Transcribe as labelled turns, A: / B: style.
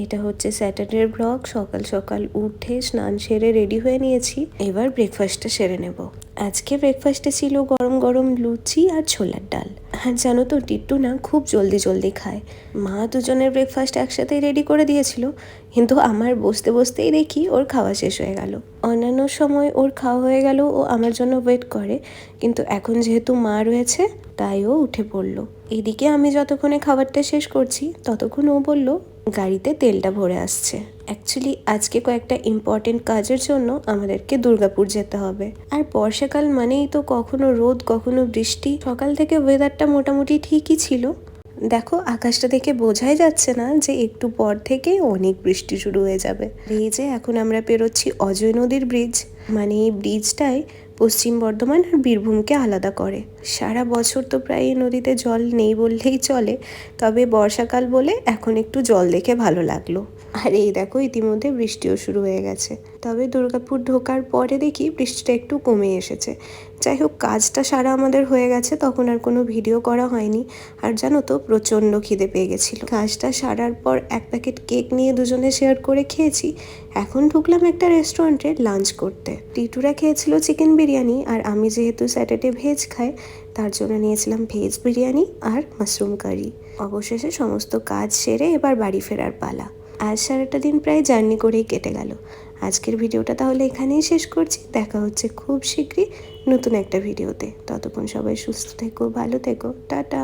A: এটা হচ্ছে স্যাটারডের ব্লগ। সকাল সকাল উঠে স্নান সেরে রেডি হয়ে নিয়েছি, এবার ব্রেকফাস্টটা সেরে নেব। আজকে ব্রেকফাস্টে ছিল গরম গরম লুচি আর ছোলার ডাল। আর জানো তো টিট্টু না খুব জলদি জলদি খায়। মা দুজনের ব্রেকফাস্ট একসাথেই রেডি করে দিয়েছিল, কিন্তু আমার বসতে বসতেই দেখি ওর খাওয়া শেষ হয়ে গেল। অন্যান্য সময় ওর খাওয়া হয়ে গেল ও আমার জন্য ওয়েট করে, কিন্তু এখন যেহেতু মা রয়েছে তাই ও উঠে পড়লো। এদিকে আমি যতক্ষণে খাবারটা শেষ করছি ততক্ষণ ও বলল গাড়িতে তেলটা ভরে আসছে। অ্যাকচুয়ালি আজকে কয়েকটা ইম্পর্টেন্ট কাজের জন্য আমাদেরকে দুর্গাপুর যেতে হবে। আর বর্ষাকাল মানেই তো কখনো রোদ কখনো বৃষ্টি। সকাল থেকে ওয়েদারটা মোটামুটি ঠিকই ছিল। দেখো আকাশটা দেখে বোঝাই যাচ্ছে না যে একটু পর থেকে অনেক বৃষ্টি শুরু হয়ে যাবে। এই যে এখন আমরা পেরোচ্ছি অজয় নদীর ব্রিজ, মানে এই ব্রিজটাই পশ্চিম বর্ধমান আর বীরভূমকে আলাদা করে। সারা বছর তো প্রায় এই নদীতে জল নেই বললেই চলে, তবে বর্ষাকাল বলে এখন একটু জল দেখে ভালো লাগলো। আর এই দেখো ইতিমধ্যে বৃষ্টিও শুরু হয়ে গেছে, তবে দুর্গাপুর ঢোকার পরে দেখি বৃষ্টিটা একটু কমে এসেছে। যাই হোক কাজটা সারা আমাদের হয়ে গেছে, তখন আর কোনো ভিডিও করা হয়নি। আর জানো তো প্রচণ্ড খিদে পেয়ে গেছিলো। কাজটা সারার পর এক প্যাকেট কেক নিয়ে দুজনে শেয়ার করে খেয়েছি। এখন ঢুকলাম একটা রেস্টুরেন্টে লাঞ্চ করতে। টিটুরা খেয়েছিল চিকেন বিরিয়ানি, আর আমি যেহেতু স্যাটারডে ভেজ খাই তার জন্য নিয়েছিলাম ভেজ বিরিয়ানি আর মাশরুম কারি। অবশেষে সমস্ত কাজ সেরে এবার বাড়ি ফেরার পালা। আজ সারাটা দিন প্রায় জার্নি করেই কেটে গেল। আজকের ভিডিওটা তাহলে এখানেই শেষ করছি। দেখা হচ্ছে খুব শীঘ্রই নতুন একটা ভিডিওতে। ততক্ষণ সবাই সুস্থ থেকো, ভালো থেকো, টাটা।